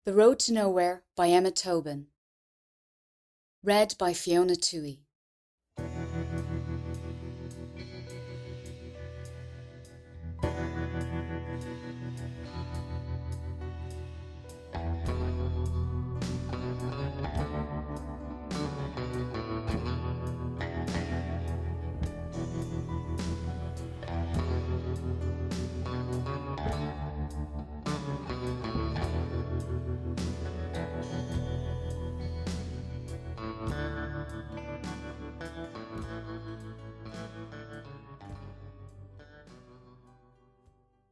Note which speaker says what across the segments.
Speaker 1: The Road to Nowhere by Emma Tobin. Read by Fiona Tuohy.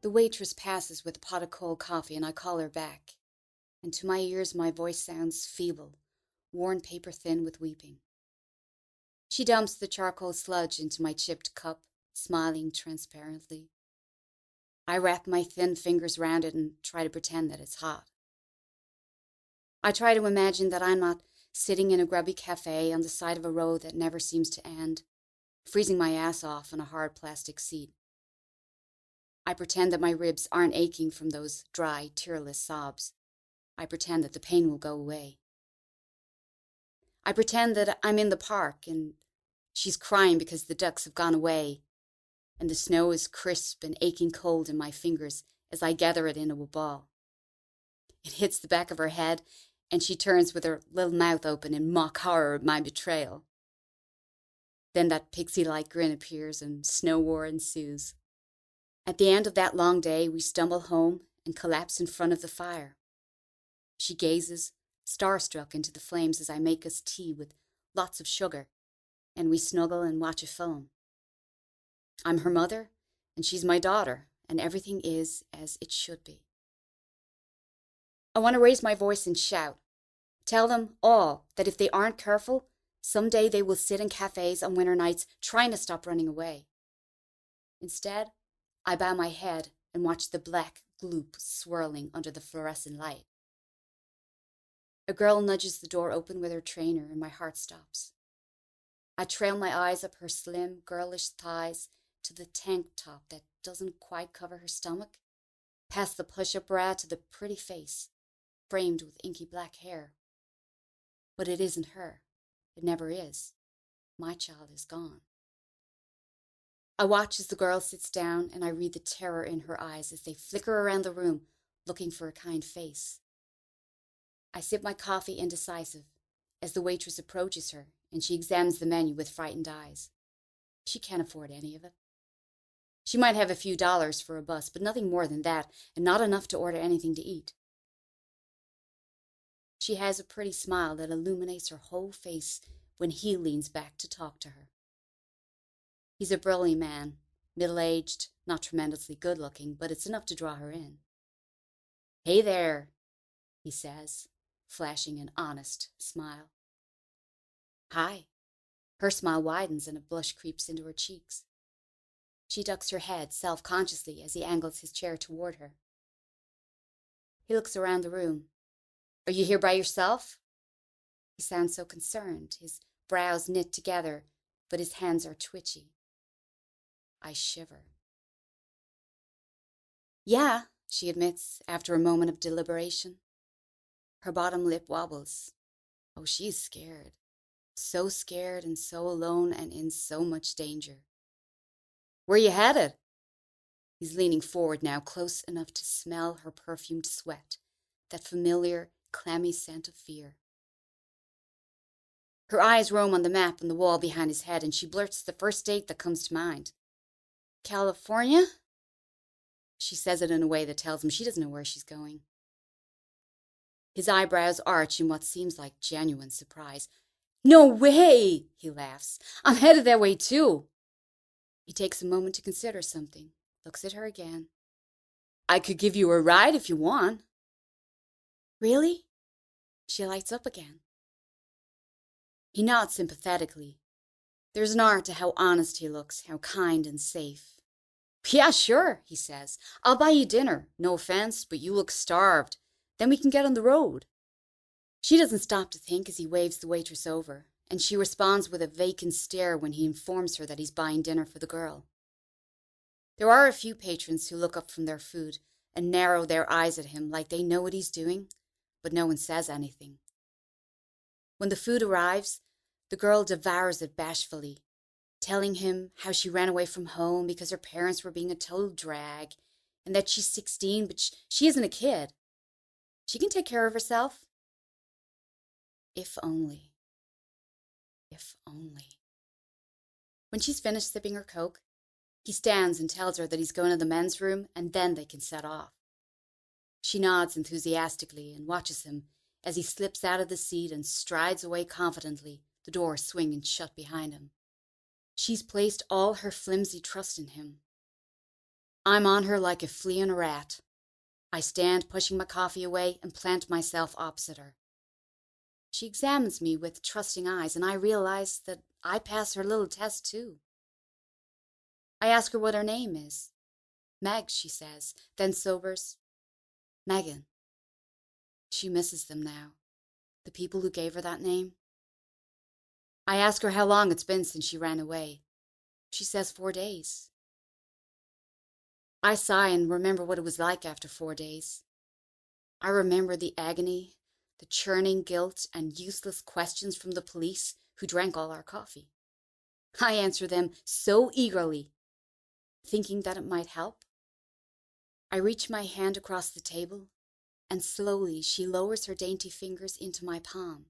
Speaker 1: The waitress passes with a pot of cold coffee and I call her back. And to my ears my voice sounds feeble, worn paper thin with weeping. She dumps the charcoal sludge into my chipped cup, smiling transparently. I wrap my thin fingers round it and try to pretend that it's hot. I try to imagine that I'm not sitting in a grubby cafe on the side of a road that never seems to end, freezing my ass off on a hard plastic seat. I pretend that my ribs aren't aching from those dry, tearless sobs. I pretend that the pain will go away. I pretend that I'm in the park and she's crying because the ducks have gone away, and the snow is crisp and aching cold in my fingers as I gather it into a ball. It hits the back of her head, and she turns with her little mouth open in mock horror at my betrayal. Then that pixie-like grin appears and snow war ensues. At the end of that long day, we stumble home and collapse in front of the fire. She gazes, starstruck, into the flames as I make us tea with lots of sugar, and we snuggle and watch a film. I'm her mother, and she's my daughter, and everything is as it should be. I want to raise my voice and shout. Tell them all that if they aren't careful, someday they will sit in cafes on winter nights trying to stop running away. Instead, I bow my head and watch the black gloop swirling under the fluorescent light. A girl nudges the door open with her trainer and my heart stops. I trail my eyes up her slim, girlish thighs to the tank top that doesn't quite cover her stomach, past the push-up bra to the pretty face, framed with inky black hair. But it isn't her. It never is. My child is gone. I watch as the girl sits down and I read the terror in her eyes as they flicker around the room, looking for a kind face. I sip my coffee indecisive as the waitress approaches her and she examines the menu with frightened eyes. She can't afford any of it. She might have a few dollars for a bus, but nothing more than that, and not enough to order anything to eat. She has a pretty smile that illuminates her whole face when he leans back to talk to her. He's a burly man, middle-aged, not tremendously good-looking, but it's enough to draw her in. "Hey there," he says, flashing an honest smile. "Hi." Her smile widens and a blush creeps into her cheeks. She ducks her head self-consciously as he angles his chair toward her. He looks around the room. "Are you here by yourself?" He sounds so concerned, his brows knit together, but his hands are twitchy. I shiver. "Yeah," she admits after a moment of deliberation. Her bottom lip wobbles. Oh, she's scared. So scared and so alone and in so much danger. "Where you headed?" He's leaning forward now, close enough to smell her perfumed sweat, that familiar, clammy scent of fear. Her eyes roam on the map on the wall behind his head, and she blurts the first date that comes to mind. "California?" She says it in a way that tells him she doesn't know where she's going. His eyebrows arch in what seems like genuine surprise. "No way!" he laughs. "I'm headed that way too." He takes a moment to consider something, looks at her again. "I could give you a ride if you want." "Really?" She lights up again. He nods sympathetically. There's an art to how honest he looks, how kind and safe. "Yeah, sure," he says. "I'll buy you dinner. No offense, but you look starved. Then we can get on the road." She doesn't stop to think as he waves the waitress over, and she responds with a vacant stare when he informs her that he's buying dinner for the girl. There are a few patrons who look up from their food and narrow their eyes at him like they know what he's doing, but no one says anything. When the food arrives, the girl devours it bashfully, telling him how she ran away from home because her parents were being a total drag, and that she's 16, but she isn't a kid. She can take care of herself. If only. If only. When she's finished sipping her Coke, he stands and tells her that he's going to the men's room and then they can set off. She nods enthusiastically and watches him as he slips out of the seat and strides away confidently, the door swinging shut behind him. She's placed all her flimsy trust in him. I'm on her like a flea on a rat. I stand pushing my coffee away and plant myself opposite her. She examines me with trusting eyes, and I realize that I pass her little test too. I ask her what her name is. Meg, she says, then sobers. Megan. She misses them now, the people who gave her that name. I ask her how long it's been since she ran away. She says 4 days. I sigh and remember what it was like after 4 days. I remember the agony, the churning guilt, and useless questions from the police who drank all our coffee. I answer them so eagerly, thinking that it might help. I reach my hand across the table, and slowly she lowers her dainty fingers into my palm.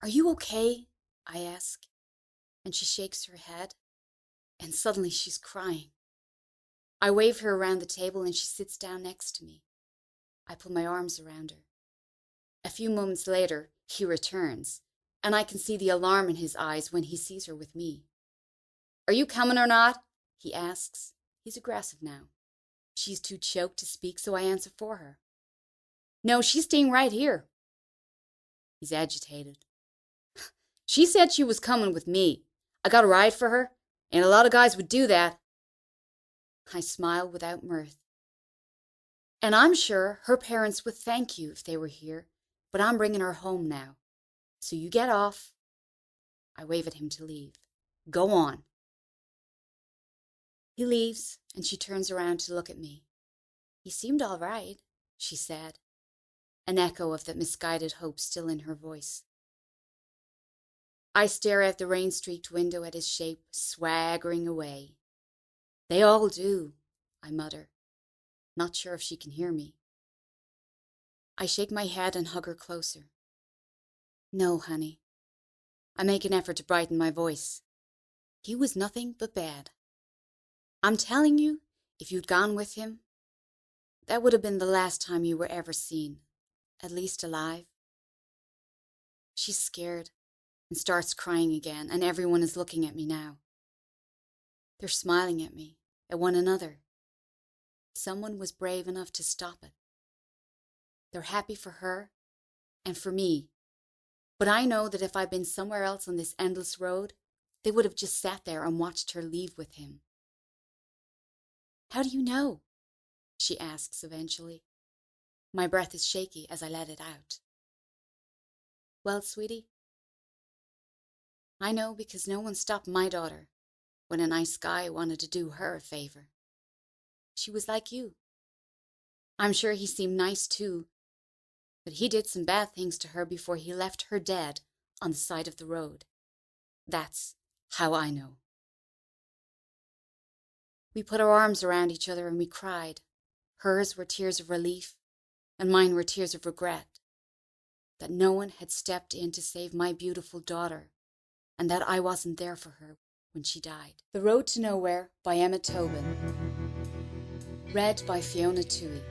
Speaker 1: Are you okay? I ask, and she shakes her head, and suddenly she's crying. I wave her around the table and she sits down next to me. I put my arms around her. A few moments later, he returns, and I can see the alarm in his eyes when he sees her with me. Are you coming or not? He asks. He's aggressive now. She's too choked to speak, so I answer for her. No, she's staying right here. He's agitated. She said she was coming with me. I got a ride for her, and a lot of guys would do that. I smile without mirth. And I'm sure her parents would thank you if they were here, but I'm bringing her home now. So you get off. I wave at him to leave. Go on. He leaves, and she turns around to look at me. He seemed all right, she said, an echo of that misguided hope still in her voice. I stare out the rain-streaked window at his shape, swaggering away. They all do, I mutter, not sure if she can hear me. I shake my head and hug her closer. No, honey. I make an effort to brighten my voice. He was nothing but bad. I'm telling you, if you'd gone with him, that would have been the last time you were ever seen, at least alive. She's scared and starts crying again, and everyone is looking at me now. They're smiling at me, at one another. Someone was brave enough to stop it. They're happy for her and for me, but I know that if I'd been somewhere else on this endless road, they would have just sat there and watched her leave with him. How do you know? She asks eventually. My breath is shaky as I let it out. Well, sweetie, I know because no one stopped my daughter when a nice guy wanted to do her a favor. She was like you. I'm sure he seemed nice too, but he did some bad things to her before he left her dead on the side of the road. That's how I know. We put our arms around each other and we cried. Hers were tears of relief, and mine were tears of regret. That no one had stepped in to save my beautiful daughter, and that I wasn't there for her when she died. The Road to Nowhere by Tobin. Read by Fiona Tuohy.